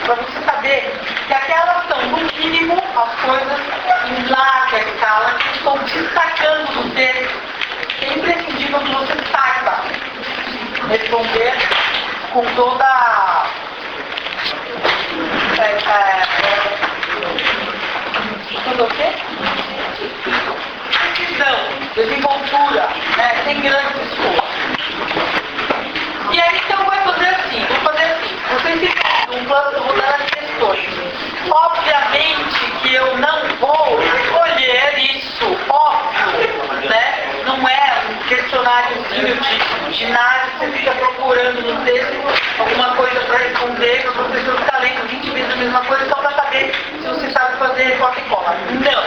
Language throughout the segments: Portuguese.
para você saber que aquelas são, no mínimo, as coisas em larga escala que estão destacando no texto. É imprescindível que você saiba responder com toda tudo o quê? Precisão, desenvoltura, né? Sem grandes esforços. E aí então vou fazer assim. Vocês ficam um plano, eu vou dar as questões. Obviamente que eu não vou escolher isso, óbvio, né? Não é um questionáriozinho de ginásio, você fica procurando no texto alguma coisa para responder, que o professor está lendo 20 vezes a mesma coisa só para saber se você sabe fazer copia e cola. Não.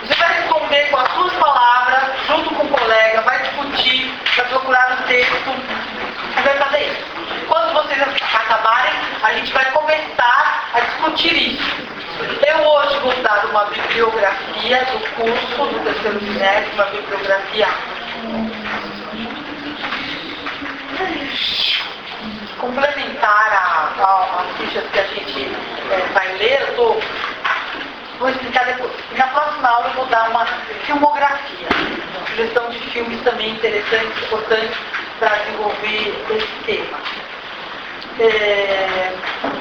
Você vai responder com as suas palavras, junto com o colega, vai discutir, vai procurar no texto, e vai fazer isso. Quando vocês acabarem, a gente vai começar a discutir isso. Eu hoje vou dar uma bibliografia do curso do terceiro semestre, uma bibliografia complementar às fichas que a gente vai ler. Vou explicar depois. E na próxima aula eu vou dar uma filmografia, uma sugestão de filmes também interessantes, importantes para desenvolver esse tema.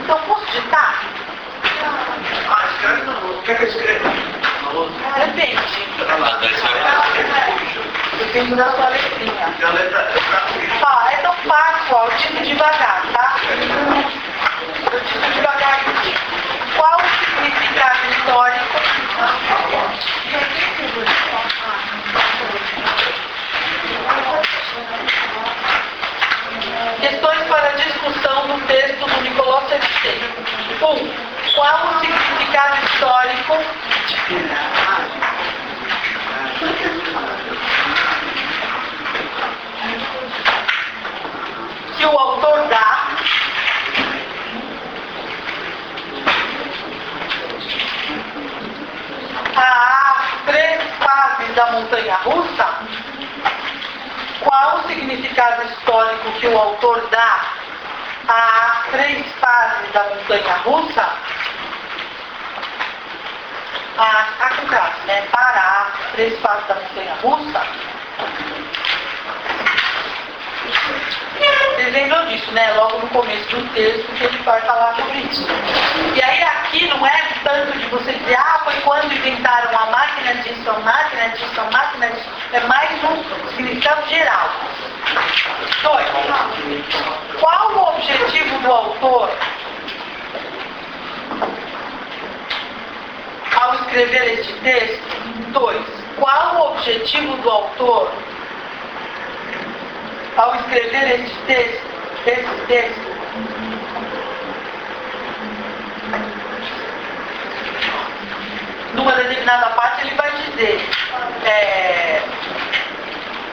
Então, posso digitar? Escreve na lousa. Quer que eu escreva? Na lousa? Depende. Depende da sua letrinha. É tão fácil, ó, eu digo devagar, tá? Eu digo devagar aqui. Qual o significado histórico? Questões para discussão do texto do Nicolau Sertei. 1. Qual o significado histórico que o autor dá às 3 fases da montanha-russa? Qual o significado histórico que o autor dá às 3 fases da montanha-russa? Com traço, né? Para as 3 fases da montanha-russa. Vocês lembram disso, né? Logo no começo do texto que ele vai falar sobre isso. E aí aqui não é tanto de você dizer, foi quando inventaram a máquina disso, é mais um significado geral. 2. Qual o objetivo do autor ao escrever este texto? 2. Qual o objetivo do autor ao escrever esse texto? Numa determinada parte ele vai dizer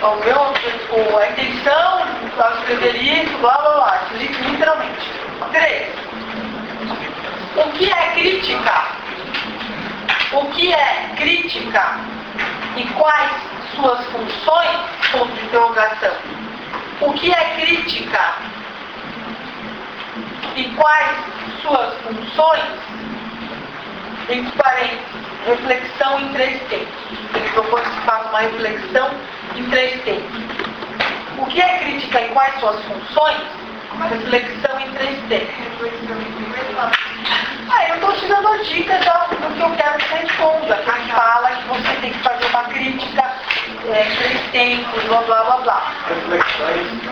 a intenção ao escrever isso, blá blá blá, literalmente. 3. O que é crítica? O que é crítica e quais suas funções? Ponto de interrogação. O que é crítica e quais suas funções? Entre parênteses, reflexão em 3 tempos. Ele propõe que se faça uma reflexão em 3 tempos. O que é crítica e quais suas funções? Reflexão em 3 tempos. Eu estou te dando a dica do que eu quero que você responda. Quem fala que você tem que fazer uma crítica em 3 tempos, blá blá blá blá.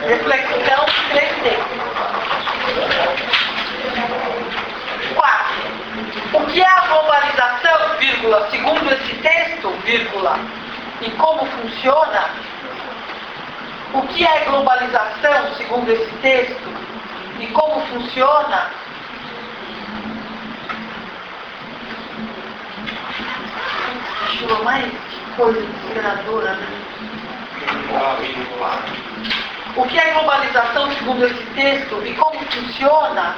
Reflexão em 3 tempos. 4. O que é a globalização, vírgula, segundo esse texto, vírgula, e como funciona? O que é globalização, segundo esse texto, e como funciona? Achou mais coisa desesperadora, né? O que é globalização, segundo esse texto, e como funciona?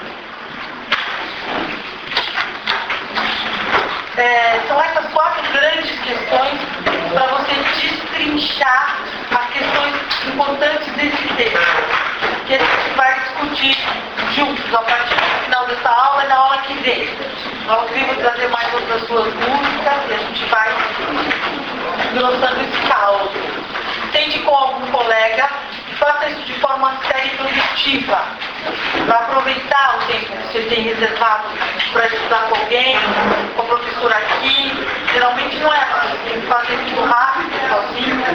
São essas 4 grandes questões para você destrinchar as questões importantes desse texto, que a gente vai discutir juntos a partir do final dessa aula é na aula que vem. Nós vamos trazer mais outras suas músicas e a gente vai engrossando esse caldo. Tente com algum colega e faça isso de forma séria e produtiva. Para aproveitar o tempo que você tem reservado para estudar com alguém, com a professora aqui. Geralmente não é assim, tem que fazer tudo rápido, sozinho.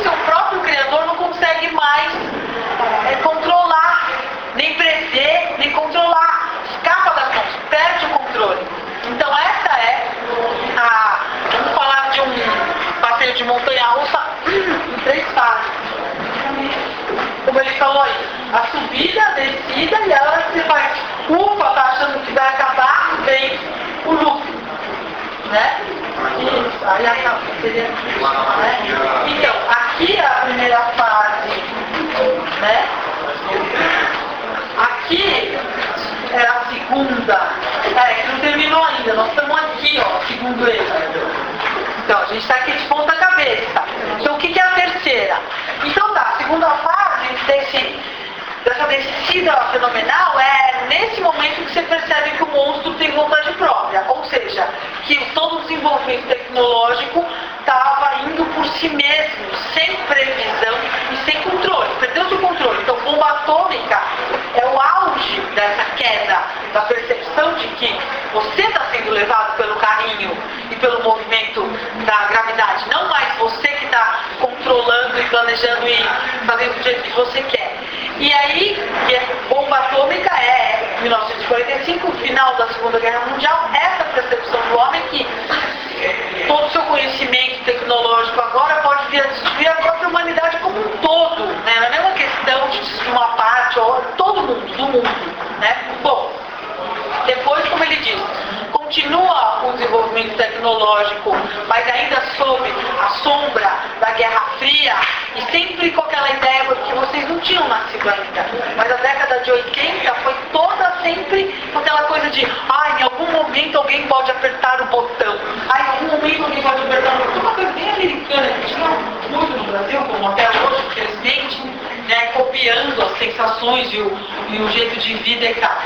Seu próprio criador não consegue mais controlar, nem prever, nem controlar. Escapa das mãos, perde o controle. Então essa é a... Vamos falar de um passeio de montanha-russa em 3 fases. Como ele falou aí, a subida, a descida e a hora que você faz ufa, tá achando que vai acabar, vem o loop, né? Isso, aí acaba, seria, né? Então, aqui é a primeira fase, né? Aqui é a segunda, que não terminou ainda, nós estamos aqui, ó, segundo ele. Então, a gente está aqui de ponta cabeça. Então, o que é a terceira? Então, tá, a segunda fase dessa descida fenomenal é nesse momento que você percebe que o monstro tem vontade própria. Ou seja, que todo o desenvolvimento tecnológico estava indo por si mesmo, sem previsão e sem controle. Perdeu-se o controle. Então, bomba atômica é o auge dessa queda, da percepção de que você está sendo levado pelo carrinho e pelo movimento da gravidade. Não mais você que está controlando e planejando e fazendo do jeito que você quer. E aí, bomba atômica é 1945, o final da Segunda Guerra Mundial, essa percepção do homem que todo o seu conhecimento tecnológico agora pode vir a destruir a própria humanidade como um todo, né? Não é uma questão de destruir uma parte ou todo mundo, do mundo, né? Bom, depois, como ele diz, continua o desenvolvimento tecnológico, mas ainda sob a sombra da Guerra Fria e sempre com aquela ideia que vocês não tinham nascido ainda. Mas a década de 80 foi toda sempre com aquela coisa de em algum momento alguém pode apertar o botão. Em algum momento alguém pode apertar o botão. Uma coisa bem americana que tinha muito no Brasil, como até hoje, infelizmente, né, copiando as sensações e o jeito de vida e tal.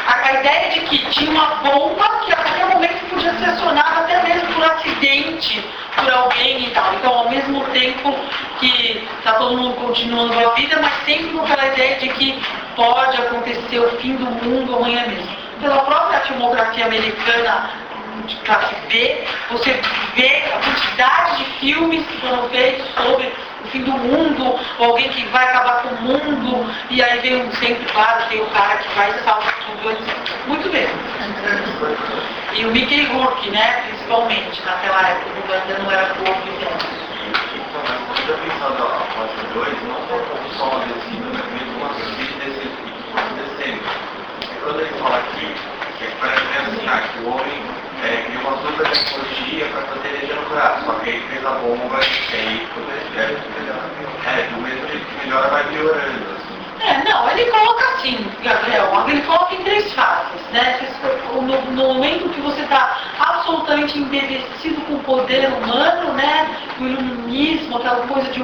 A ideia de que tinha uma bomba que a qualquer momento podia ser acionada até mesmo por acidente, por alguém e tal. Então, ao mesmo tempo que está todo mundo continuando a vida, mas sempre com aquela ideia de que pode acontecer o fim do mundo amanhã mesmo. Pela própria filmografia americana de classe B, você vê a quantidade de filmes que foram feitos sobre o fim do mundo, ou alguém que vai acabar com o mundo, e aí vem sempre, claro, tem o cara que vai e salva tudo antes. Muito bem. E o Mickey Rourke, né, principalmente, naquela época, quando ainda não era Rourke. Você pensando a fase 2, não só uma descida, mas mesmo uma subida descendo. Quando ele fala aqui, parece assim, que o homem criou uma super tecnologia para fazer energia nuclear, só que ele fez a bomba e aí quando ele deve melhorar. Do mesmo jeito que melhora, vai piorando. Não, ele coloca assim, Gabriel, ele coloca em 3 fases, né? No momento que você está absolutamente embevecido com o poder humano, né? O iluminismo, aquela coisa de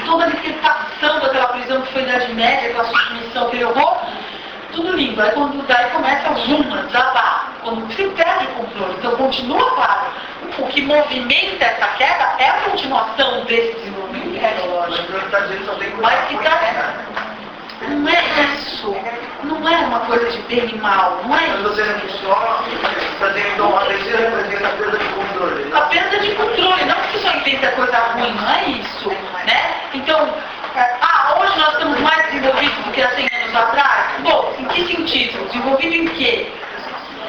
toda a libertação daquela prisão que foi da Idade Média, aquela submissão, aquele horror, tudo limpo. Aí quando daí começa a desabar, quando você perde o controle. Então continua claro. O que movimenta essa queda é a continuação desse desenvolvimento tecnológico. Mas que não é isso. Não é uma coisa de bem e mal. Não é isso. A perda de controle. A perda de controle. Não que você só inventa coisa ruim. Não é isso. Né? Então, hoje nós estamos mais desenvolvidos do que há 100 anos atrás? Bom, em que sentido? Desenvolvido em quê?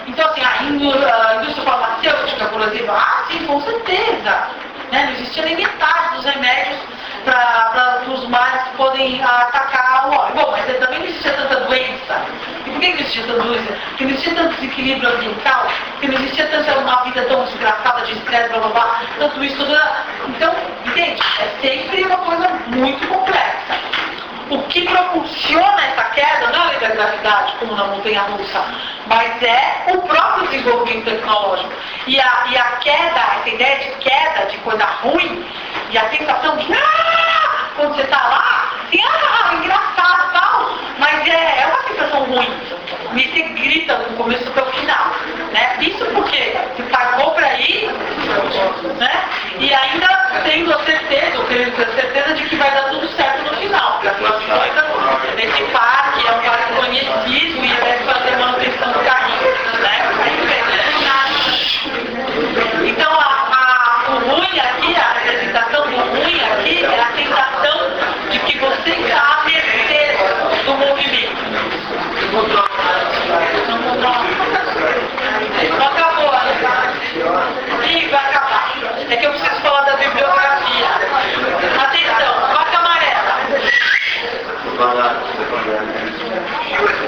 Então, assim, a indústria farmacêutica, por exemplo, sim, com certeza. Né? Não existia nem metade dos remédios para os males que podem atacar o homem. Bom, mas também não existia tanta doença. E por que não existia tanta doença? Porque não existia tanto desequilíbrio ambiental, porque não existia tanta uma vida tão desgraçada. desgraçada de estresse, blá blá blá, tanto isso, tudo. Então, entende? É sempre uma coisa muito complexa. O que propulsiona essa queda não é a lei da gravidade, como na montanha-russa, mas é o próprio desenvolvimento tecnológico. E a queda, essa ideia de queda, de coisa ruim, e a sensação de quando você está lá, assim, engraçado e tal, mas é uma sensação ruim. E você grita do começo até o final. Né? Isso porque você pagou para ir, né? E ainda tendo a certeza, ou tendo a certeza de que vai dar tudo certo no final. Porque as coisas, esse parque é um parque conhecido e deve fazer manutenção do carrinho. Né? Então, o ruim aqui, a representação do ruim aqui é a sensação de que você está à mercê do movimento. Não controla. Não acabou, né? Sim, vai acabar. É que eu preciso falar da bibliografia. Atenção, vaca amarela.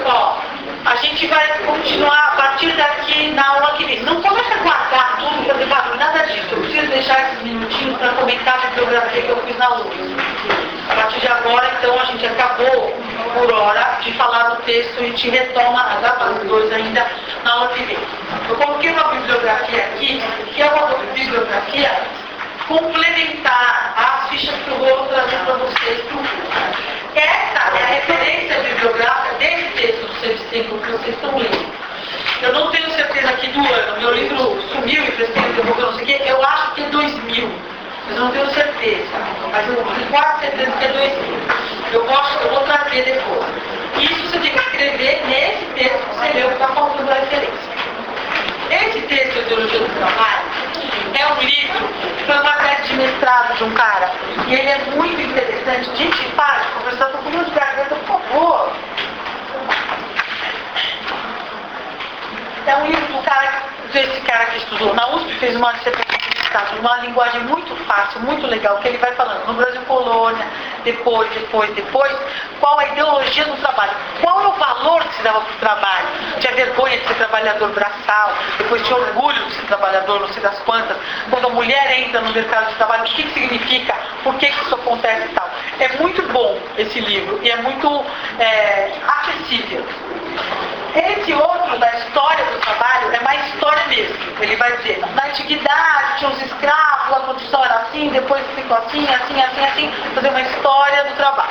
Ó, a gente vai continuar a partir daqui na aula que vem. Não começa a guardar tudo, fazer barulho, nada disso. Eu preciso deixar esses minutinhos para comentar a bibliografia que eu fiz na UFS. A partir de agora, então, a gente acabou, por hora, de falar do texto e te retoma as duas ainda na aula que vem. Eu coloquei uma bibliografia aqui, que é uma bibliografia complementar às fichas que eu vou trazer para vocês. Essa é a referência bibliográfica desse texto do Sevchenko que vocês estão lendo. Eu não tenho certeza aqui do ano, meu livro sumiu e prestei devolver, não sei o quê, eu acho que é 2000, mas eu não tenho certeza, mas eu tenho quase certeza que é 2000. Eu vou trazer depois. Isso você tem que escrever nesse texto que você leu, que está faltando da referência. Esse texto, Ideologia do Trabalho, é um livro que foi uma tese de mestrado de um cara, e ele é muito interessante. Gente, para de conversar, estou com muito de garganta, por favor. É um livro do cara, desse cara que estudou na USP, fez uma dissertação de mestrado, uma linguagem muito fácil, muito legal, que ele vai falando no Brasil colônia, depois, qual a ideologia do trabalho, qual é o valor que se dava para o trabalho. Tinha vergonha de ser trabalhador braçal, depois tinha orgulho de ser trabalhador, não sei das quantas. Quando a mulher entra no mercado de trabalho, o que significa, por que isso acontece e tal. É muito bom esse livro e é muito acessível. Esse outro, da história do trabalho, é mais história mesmo. Ele vai dizer, na antiguidade tinha os escravos, a produção era assim, depois ficou assim, fazer uma história do trabalho.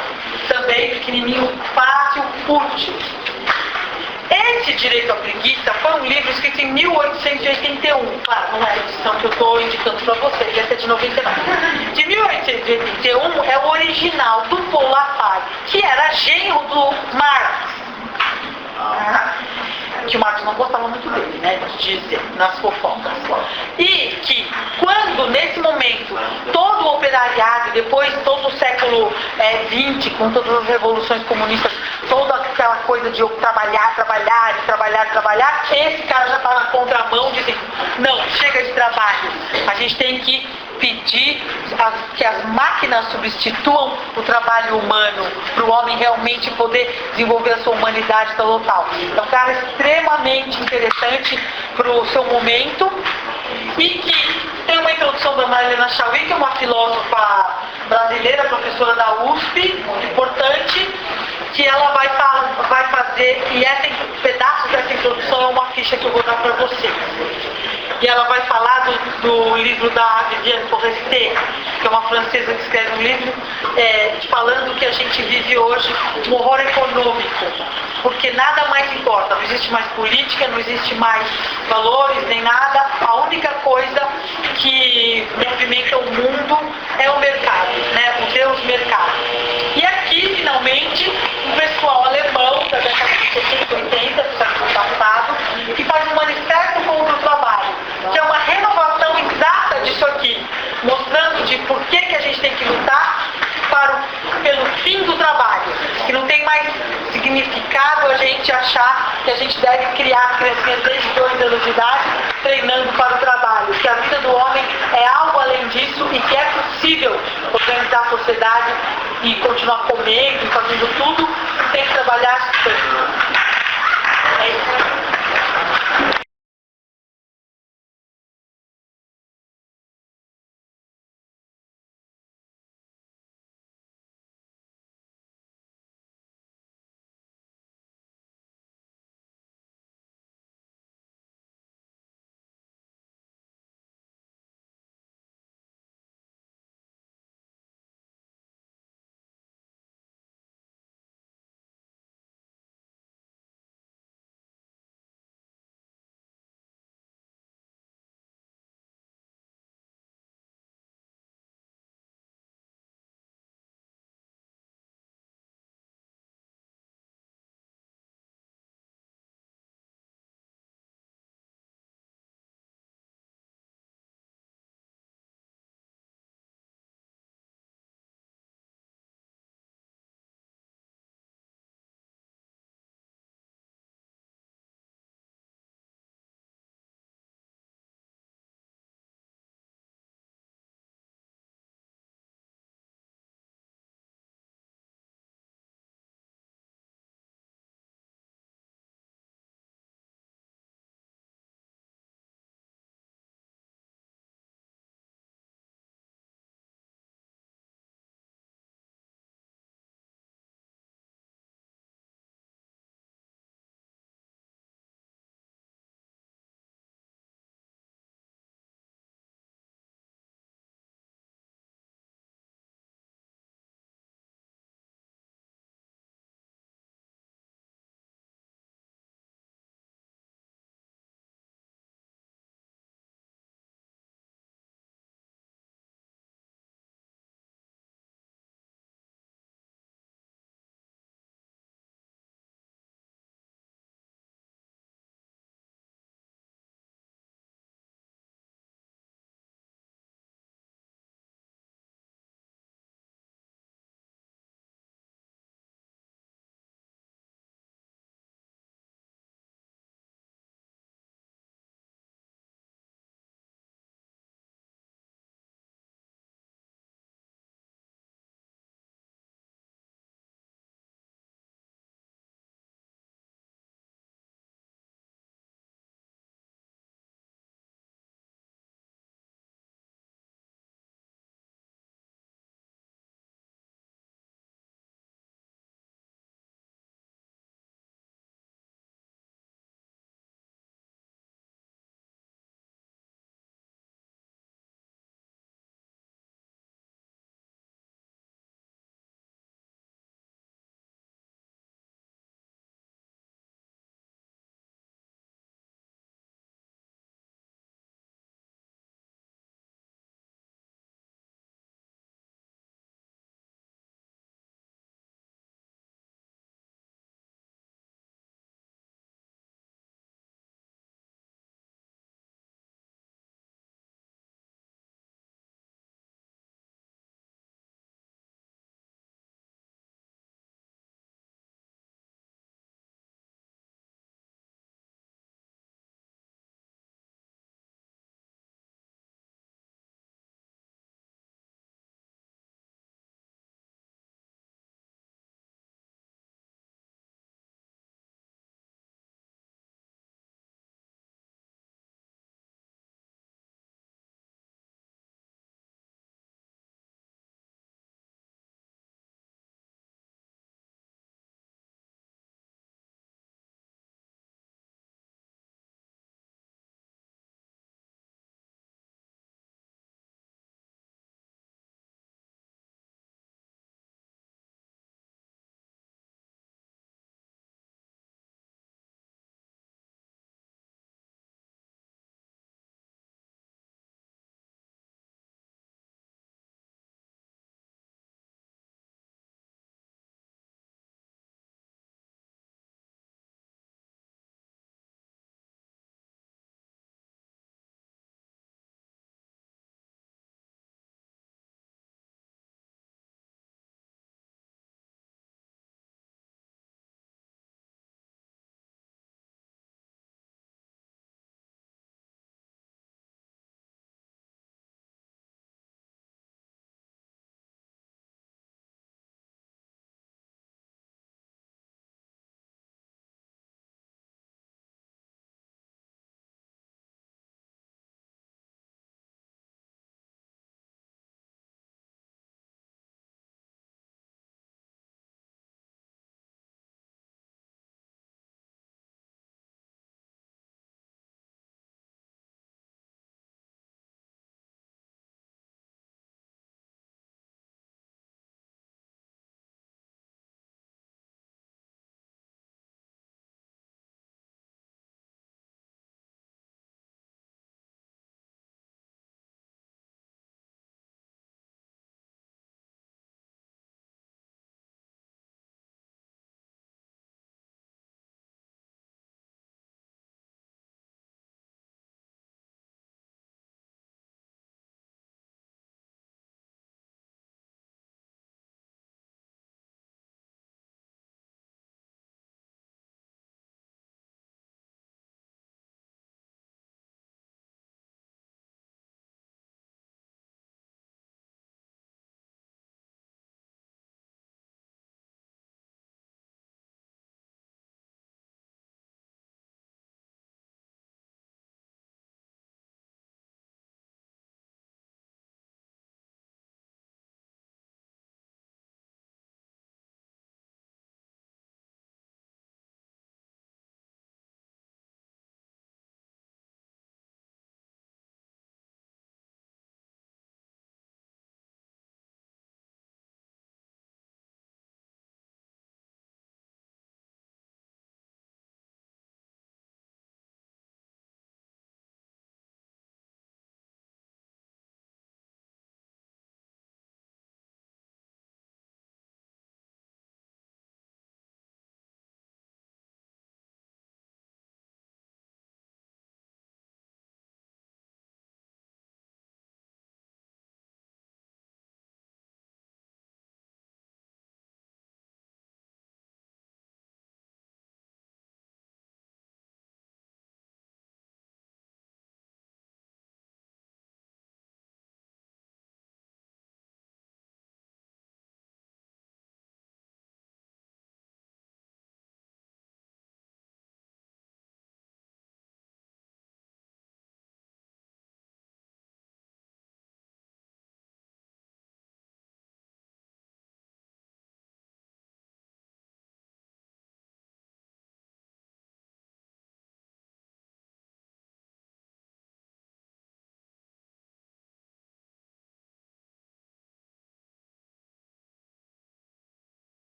Também pequenininho, fácil, útil. Esse Direito à Preguiça foi um livro escrito em 1881. Claro, não é a edição que eu estou indicando para vocês, essa é de 99. De 1881 é o original do Paul Lafargue, que era genro do Marx. Que o Marx não gostava muito dele, né? Dizem nas fofocas. E que quando, nesse momento, todo o operariado, depois todo o século XX, com todas as revoluções comunistas, toda aquela coisa de trabalhar, esse cara já está na contramão, dizendo, não, chega de trabalho, a gente tem que pedir que as máquinas substituam o trabalho humano para o homem realmente poder desenvolver a sua humanidade total. É um cara extremamente interessante para o seu momento e que tem uma introdução da Marilena Chauí, que é uma filósofa brasileira, professora da USP, importante, que ela vai fazer, e pedaços dessa introdução é uma ficha que eu vou dar para vocês. E ela vai falar do livro da Viviane Forestier, que é uma francesa que escreve um livro falando que a gente vive hoje um horror econômico, porque nada mais importa, não existe mais política, não existe mais valores, nem nada, a única coisa que movimenta o mundo é o mercado, né? O Deus mercado. E aqui, finalmente, um pessoal alemão da década de 70 e 80, do século passado, que faz um manifesto contra o trabalho, que é uma renovação exata disso aqui, mostrando de por que a gente tem que lutar pelo fim do trabalho, que não tem mais significado a gente achar que a gente deve criar criancinhas desde 2 anos de idade treinando para o trabalho, que a vida do homem é algo além disso e que é possível organizar a sociedade e continuar comendo e fazendo tudo sem trabalhar tanto. É isso.